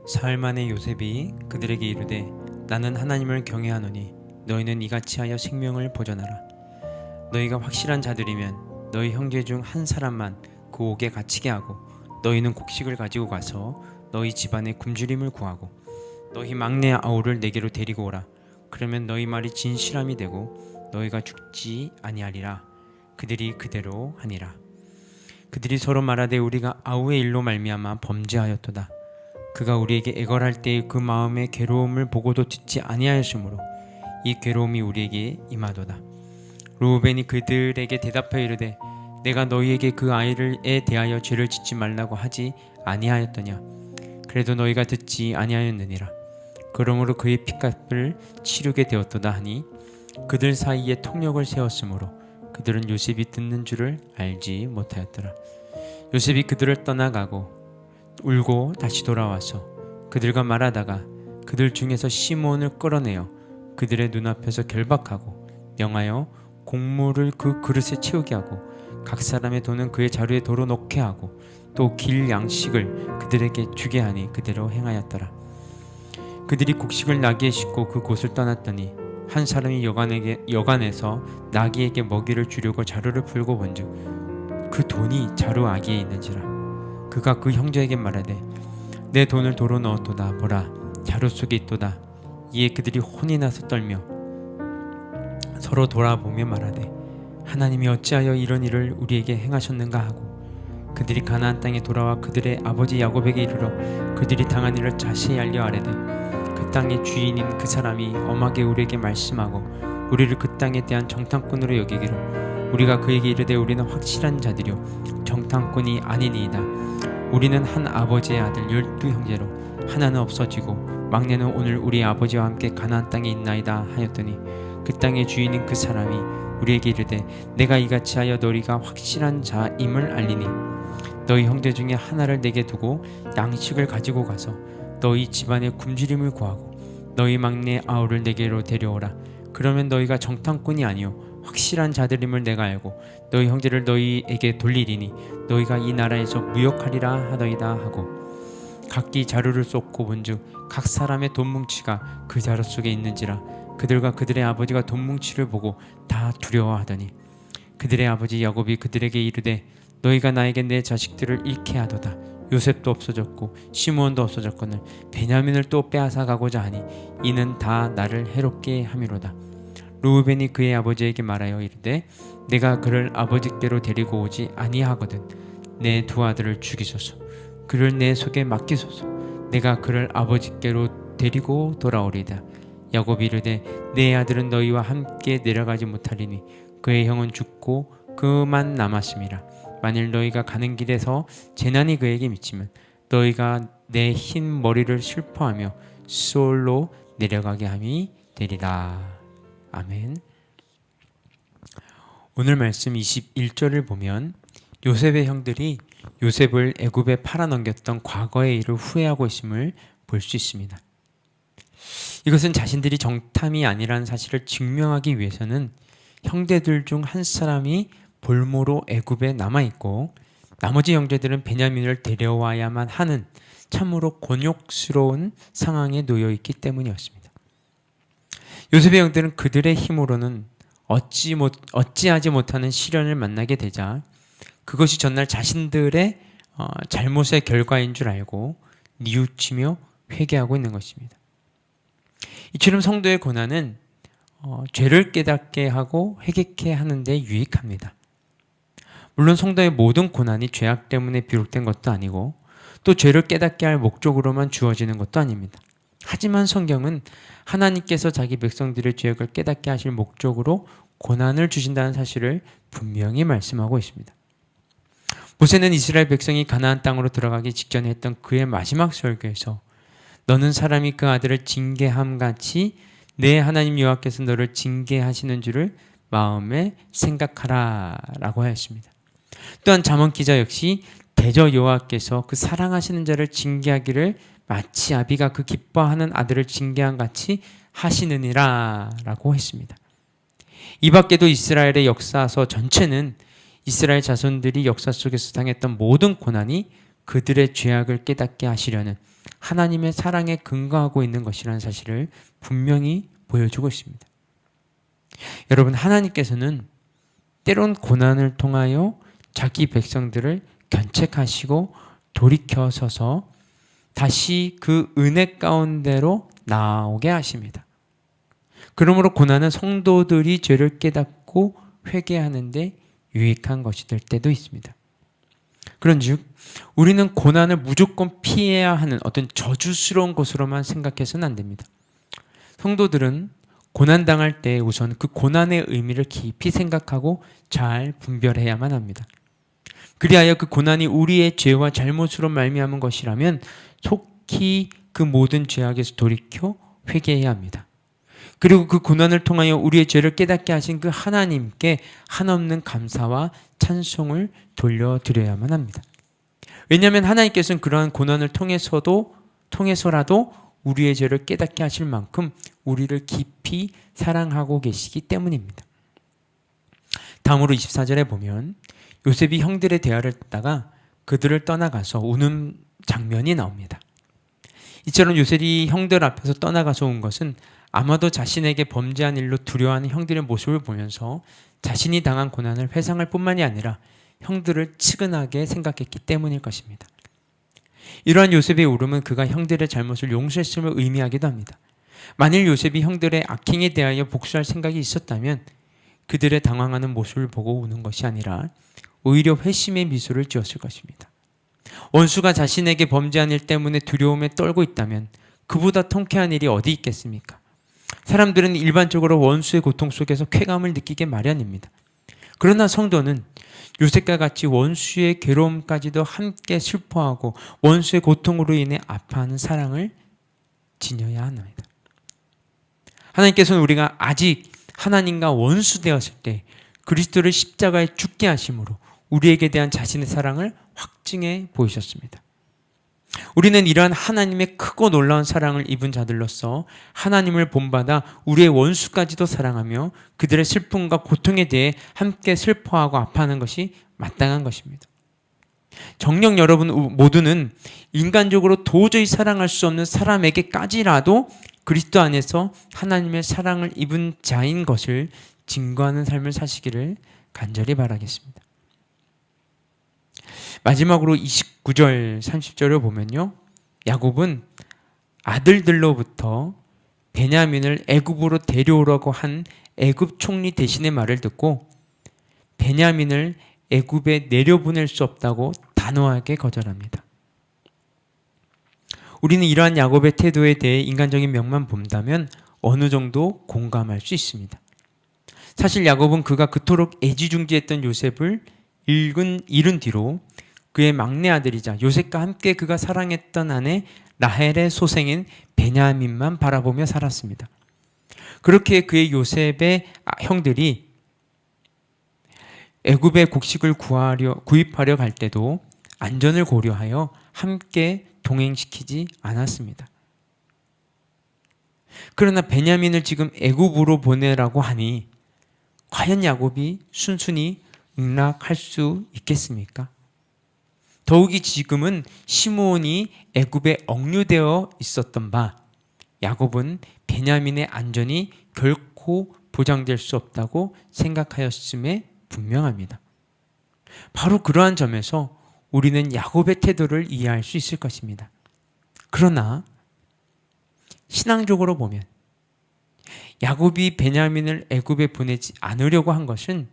사흘 만에 요셉이 그들에게 이르되 나는 하나님을 경외하노니 너희는 이같이 하여 생명을 보존하라. 너희가 확실한 자들이면 너희 형제 중 한 사람만 그 옥에 갇히게 하고 너희는 곡식을 가지고 가서 너희 집안의 굶주림을 구하고 너희 막내 아우를 내게로 데리고 오라. 그러면 너희 말이 진실함이 되고 너희가 죽지 아니하리라. 그들이 그대로 하니라. 그들이 서로 말하되 우리가 아우의 일로 말미암아 범죄하였도다. 그가 우리에게 애걸할 때의 그 마음의 괴로움을 보고도 듣지 아니하였으므로 이 괴로움이 우리에게 임하도다. 르우벤이 그들에게 대답하여 이르되 내가 너희에게 그 아이를에 대하여 죄를 짓지 말라고 하지 아니하였더냐. 그래도 너희가 듣지 아니하였느니라. 그러므로 그의 핏값을 치르게 되었도다 하니 그들 사이에 통역을 세웠으므로 그들은 요셉이 듣는 줄을 알지 못하였더라. 요셉이 그들을 떠나가고 울고 다시 돌아와서 그들과 말하다가 그들 중에서 시몬을 끌어내어 그들의 눈앞에서 결박하고 명하여 곡물을 그 그릇에 채우게 하고 각 사람의 돈은 그의 자루에 도로 놓게 하고 또 길 양식을 그들에게 주게 하니 그대로 행하였더라. 그들이 곡식을 나귀에 싣고 그 곳을 떠났더니 한 사람이 여간에서 나귀에게 먹이를 주려고 자루를 풀고 본즉 그 돈이 자루 아기에 있는지라. 그가 그 형제에게 말하되 내 돈을 도로 넣었도다. 보라, 자루 속에 있도다. 이에 그들이 혼이 나서 떨며 서로 돌아보며 말하되 하나님이 어찌하여 이런 일을 우리에게 행하셨는가 하고 그들이 가나안 땅에 돌아와 그들의 아버지 야곱에게 이르러 그들이 당한 일을 자세히 알려 아뢰되 그 땅의 주인인 그 사람이 엄하게 우리에게 말씀하고 우리를 그 땅에 대한 정탐꾼으로 여기기로 우리가 그에게 이르되 우리는 확실한 자들이요 정탐꾼이 아니니이다. 우리는 한 아버지의 아들 12형제로 하나는 없어지고 막내는 오늘 우리 아버지와 함께 가나안 땅에 있나이다 하였더니 그 땅의 주인인 그 사람이 우리에게 이르되 내가 이같이 하여 너희가 확실한 자임을 알리니 너희 형제 중에 하나를 내게 두고 양식을 가지고 가서 너희 집안의 굶주림을 구하고 너희 막내 아우를 내게로 데려오라. 그러면 너희가 정탐꾼이 아니요 확실한 자들임을 내가 알고 너희 형제를 너희에게 돌리리니 너희가 이 나라에서 무역하리라 하더이다 하고 각기 자루를 쏟고 본즉 각 사람의 돈 뭉치가 그 자루 속에 있는지라. 그들과 그들의 아버지가 돈 뭉치를 보고 다 두려워하더니 그들의 아버지 야곱이 그들에게 이르되 너희가 나에게 내 자식들을 잃게 하도다. 요셉도 없어졌고 시므온도 없어졌거늘 베냐민을 또 빼앗아 가고자 하니 이는 다 나를 해롭게 함이로다. 르우벤이 그의 아버지에게 말하여 이르되 내가 그를 아버지께로 데리고 오지 아니하거든 내 두 아들을 죽이소서. 그를 내 손에 맡기소서. 내가 그를 아버지께로 데리고 돌아오리다. 야곱이 이르되 내 아들은 너희와 함께 내려가지 못하리니 그의 형은 죽고 그만 남았음이라. 만일 너희가 가는 길에서 재난이 그에게 미치면 너희가 내 흰 머리를 슬퍼하며 수올로 내려가게 함이 되리라. 아멘. 오늘 말씀 21절을 보면 요셉의 형들이 요셉을 애굽에 팔아넘겼던 과거의 일을 후회하고 있음을 볼 수 있습니다. 이것은 자신들이 정탐이 아니라는 사실을 증명하기 위해서는 형제들 중 한 사람이 볼모로 애굽에 남아있고 나머지 형제들은 베냐민을 데려와야만 하는 참으로 곤욕스러운 상황에 놓여있기 때문이었습니다. 요셉의 형들은 그들의 힘으로는 어찌하지 못하는 시련을 만나게 되자 그것이 전날 자신들의 잘못의 결과인 줄 알고 뉘우치며 회개하고 있는 것입니다. 이처럼 성도의 고난은 죄를 깨닫게 하고 회개케 하는 데 유익합니다. 물론 성도의 모든 고난이 죄악 때문에 비롯된 것도 아니고 또 죄를 깨닫게 할 목적으로만 주어지는 것도 아닙니다. 하지만 성경은 하나님께서 자기 백성들의 죄악을 깨닫게 하실 목적으로 고난을 주신다는 사실을 분명히 말씀하고 있습니다. 모세는 이스라엘 백성이 가나안 땅으로 들어가기 직전에 했던 그의 마지막 설교에서 너는 사람이 그 아들을 징계함 같이 내 하나님 여호와께서 너를 징계하시는 줄을 마음에 생각하라 라고 하였습니다. 또한 잠언 기자 역시 대저 여호와께서 그 사랑하시는 자를 징계하기를 마치 아비가 그 기뻐하는 아들을 징계한 같이 하시느니라 라고 했습니다. 이 밖에도 이스라엘의 역사서 전체는 이스라엘 자손들이 역사 속에서 당했던 모든 고난이 그들의 죄악을 깨닫게 하시려는 하나님의 사랑에 근거하고 있는 것이라는 사실을 분명히 보여주고 있습니다. 여러분, 하나님께서는 때론 고난을 통하여 자기 백성들을 견책하시고 돌이켜서서 다시 그 은혜 가운데로 나오게 하십니다. 그러므로 고난은 성도들이 죄를 깨닫고 회개하는 데 유익한 것이 될 때도 있습니다. 그런즉 우리는 고난을 무조건 피해야 하는 어떤 저주스러운 것으로만 생각해서는 안 됩니다. 성도들은 고난당할 때 우선 그 고난의 의미를 깊이 생각하고 잘 분별해야만 합니다. 그리하여 그 고난이 우리의 죄와 잘못으로 말미암은 것이라면 속히 그 모든 죄악에서 돌이켜 회개해야 합니다. 그리고 그 고난을 통하여 우리의 죄를 깨닫게 하신 그 하나님께 한없는 감사와 찬송을 돌려드려야만 합니다. 왜냐하면 하나님께서는 그러한 고난을 통해서라도 우리의 죄를 깨닫게 하실 만큼 우리를 깊이 사랑하고 계시기 때문입니다. 다음으로 24절에 보면 요셉이 형들의 대화를 듣다가 그들을 떠나가서 우는 장면이 나옵니다. 이처럼 요셉이 형들 앞에서 떠나가서 온 것은 아마도 자신에게 범죄한 일로 두려워하는 형들의 모습을 보면서 자신이 당한 고난을 회상할 뿐만이 아니라 형들을 측은하게 생각했기 때문일 것입니다. 이러한 요셉의 울음은 그가 형들의 잘못을 용서했음을 의미하기도 합니다. 만일 요셉이 형들의 악행에 대하여 복수할 생각이 있었다면 그들의 당황하는 모습을 보고 우는 것이 아니라 오히려 회심의 미소를 지었을 것입니다. 원수가 자신에게 범죄한 일 때문에 두려움에 떨고 있다면 그보다 통쾌한 일이 어디 있겠습니까? 사람들은 일반적으로 원수의 고통 속에서 쾌감을 느끼게 마련입니다. 그러나 성도는 요셉과 같이 원수의 괴로움까지도 함께 슬퍼하고 원수의 고통으로 인해 아파하는 사랑을 지녀야 합니다. 하나님께서는 우리가 아직 하나님과 원수 되었을 때 그리스도를 십자가에 죽게 하심으로 우리에게 대한 자신의 사랑을 확증해 보이셨습니다. 우리는 이러한 하나님의 크고 놀라운 사랑을 입은 자들로서 하나님을 본받아 우리의 원수까지도 사랑하며 그들의 슬픔과 고통에 대해 함께 슬퍼하고 아파하는 것이 마땅한 것입니다. 정녕 여러분 모두는 인간적으로 도저히 사랑할 수 없는 사람에게까지라도 그리스도 안에서 하나님의 사랑을 입은 자인 것을 증거하는 삶을 사시기를 간절히 바라겠습니다. 마지막으로 29절 30절을 보면요, 야곱은 아들들로부터 베냐민을 애굽으로 데려오라고 한 애굽 총리 대신의 말을 듣고 베냐민을 애굽에 내려보낼 수 없다고 단호하게 거절합니다. 우리는 이러한 야곱의 태도에 대해 인간적인 면만 본다면 어느 정도 공감할 수 있습니다. 사실 야곱은 그가 그토록 애지중지했던 요셉을 잃은 뒤로 그의 막내 아들이자 요셉과 함께 그가 사랑했던 아내 라헬의 소생인 베냐민만 바라보며 살았습니다. 그렇게 그의 요셉의 형들이 애굽의 곡식을 구입하려 갈 때도 안전을 고려하여 함께 동행시키지 않았습니다. 그러나 베냐민을 지금 애굽으로 보내라고 하니 과연 야곱이 순순히 응락할 수 있겠습니까? 더욱이 지금은 시므온이 애굽에 억류되어 있었던 바 야곱은 베냐민의 안전이 결코 보장될 수 없다고 생각하였음에 분명합니다. 바로 그러한 점에서 우리는 야곱의 태도를 이해할 수 있을 것입니다. 그러나 신앙적으로 보면 야곱이 베냐민을 애굽에 보내지 않으려고 한 것은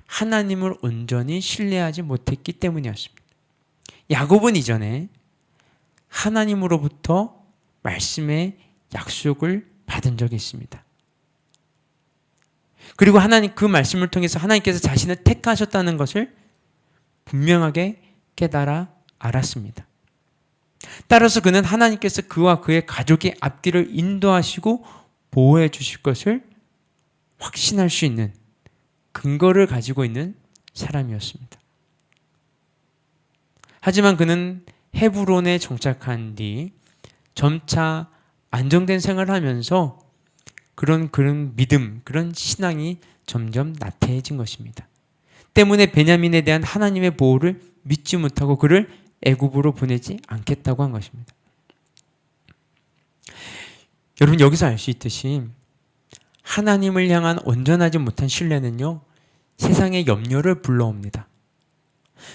하나님을 온전히 신뢰하지 못했기 때문이었습니다. 야곱은 이전에 하나님으로부터 말씀의 약속을 받은 적이 있습니다. 그리고 하나님 그 말씀을 통해서 하나님께서 자신을 택하셨다는 것을 분명하게 깨달아 알았습니다. 따라서 그는 하나님께서 그와 그의 가족의 앞길을 인도하시고 보호해 주실 것을 확신할 수 있는 근거를 가지고 있는 사람이었습니다. 하지만 그는 헤브론에 정착한 뒤 점차 안정된 생활을 하면서 그런 믿음, 그런 신앙이 점점 나태해진 것입니다. 때문에 베냐민에 대한 하나님의 보호를 믿지 못하고 그를 애굽으로 보내지 않겠다고 한 것입니다. 여러분, 여기서 알 수 있듯이 하나님을 향한 온전하지 못한 신뢰는요, 세상의 염려를 불러옵니다.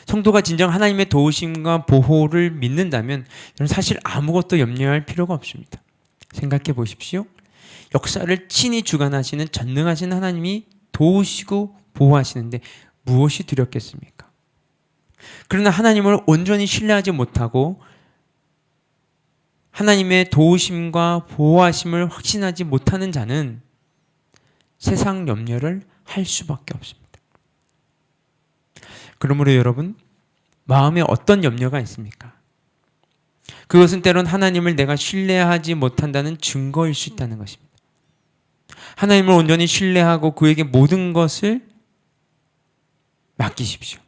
성도가 진정 하나님의 도우심과 보호를 믿는다면 사실 아무것도 염려할 필요가 없습니다. 생각해 보십시오. 역사를 친히 주관하시는 전능하신 하나님이 도우시고 보호하시는데 무엇이 두렵겠습니까? 그러나 하나님을 온전히 신뢰하지 못하고 하나님의 도우심과 보호하심을 확신하지 못하는 자는 세상 염려를 할 수밖에 없습니다. 그러므로 여러분, 마음에 어떤 염려가 있습니까? 그것은 때론 하나님을 내가 신뢰하지 못한다는 증거일 수 있다는 것입니다. 하나님을 온전히 신뢰하고 그에게 모든 것을 맡기십시오.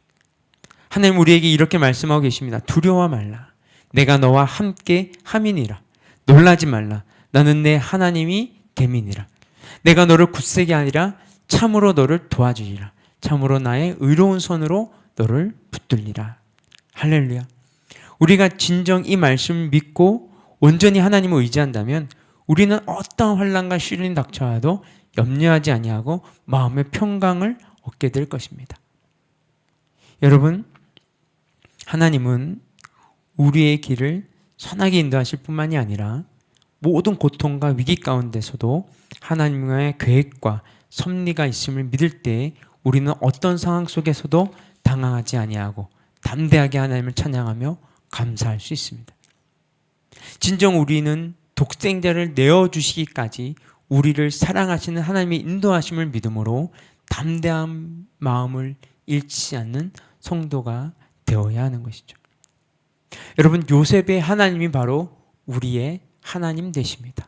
하나님 우리에게 이렇게 말씀하고 계십니다. 두려워 말라. 내가 너와 함께 함이니라. 놀라지 말라. 나는 내 하나님이 됨이니라. 내가 너를 굳세게 하니라. 참으로 너를 도와주리라. 참으로 나의 의로운 손으로 너를 붙들리라. 할렐루야. 우리가 진정 이 말씀을 믿고 온전히 하나님을 의지한다면 우리는 어떠한 환난과 시련이 닥쳐와도 염려하지 아니하고 마음의 평강을 얻게 될 것입니다. 여러분, 하나님은 우리의 길을 선하게 인도하실 뿐만이 아니라 모든 고통과 위기 가운데서도 하나님과의 계획과 섭리가 있음을 믿을 때 우리는 어떤 상황 속에서도 당황하지 아니하고 담대하게 하나님을 찬양하며 감사할 수 있습니다. 진정 우리는 독생자를 내어주시기까지 우리를 사랑하시는 하나님의 인도하심을 믿음으로 담대한 마음을 잃지 않는 성도가 되어야 하는 것이죠. 여러분, 요셉의 하나님이 바로 우리의 하나님 되십니다.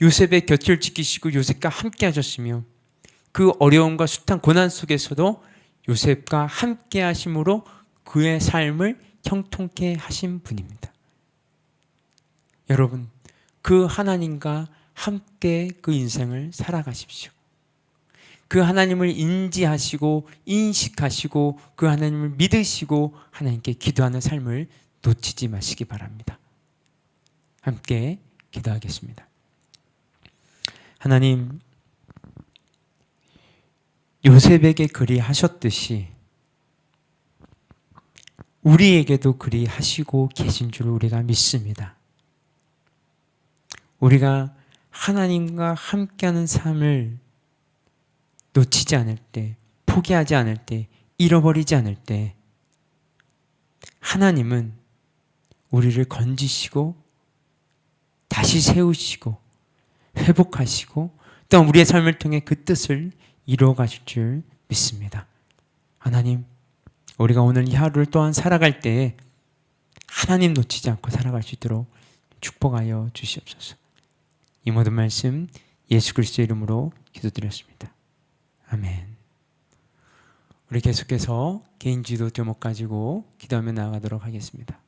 요셉의 곁을 지키시고 요셉과 함께 하셨으며 그 어려움과 숱한 고난 속에서도 요셉과 함께 하심으로 그의 삶을 형통케 하신 분입니다. 여러분, 그 하나님과 함께 그 인생을 살아가십시오. 그 하나님을 인지하시고 인식하시고 그 하나님을 믿으시고 하나님께 기도하는 삶을 놓치지 마시기 바랍니다. 함께 기도하겠습니다. 하나님, 요셉에게 그리하셨듯이 우리에게도 그리하시고 계신 줄 우리가 믿습니다. 우리가 하나님과 함께하는 삶을 놓치지 않을 때, 포기하지 않을 때, 잃어버리지 않을 때 하나님은 우리를 건지시고 다시 세우시고 회복하시고 또한 우리의 삶을 통해 그 뜻을 이루어 가실 줄 믿습니다. 하나님, 우리가 오늘 이 하루를 또한 살아갈 때 하나님 놓치지 않고 살아갈 수 있도록 축복하여 주시옵소서. 이 모든 말씀 예수 그리스도의 이름으로 기도드렸습니다. 아멘. 우리 계속해서 개인 기도 제목 가지고 기도하며 나아가도록 하겠습니다.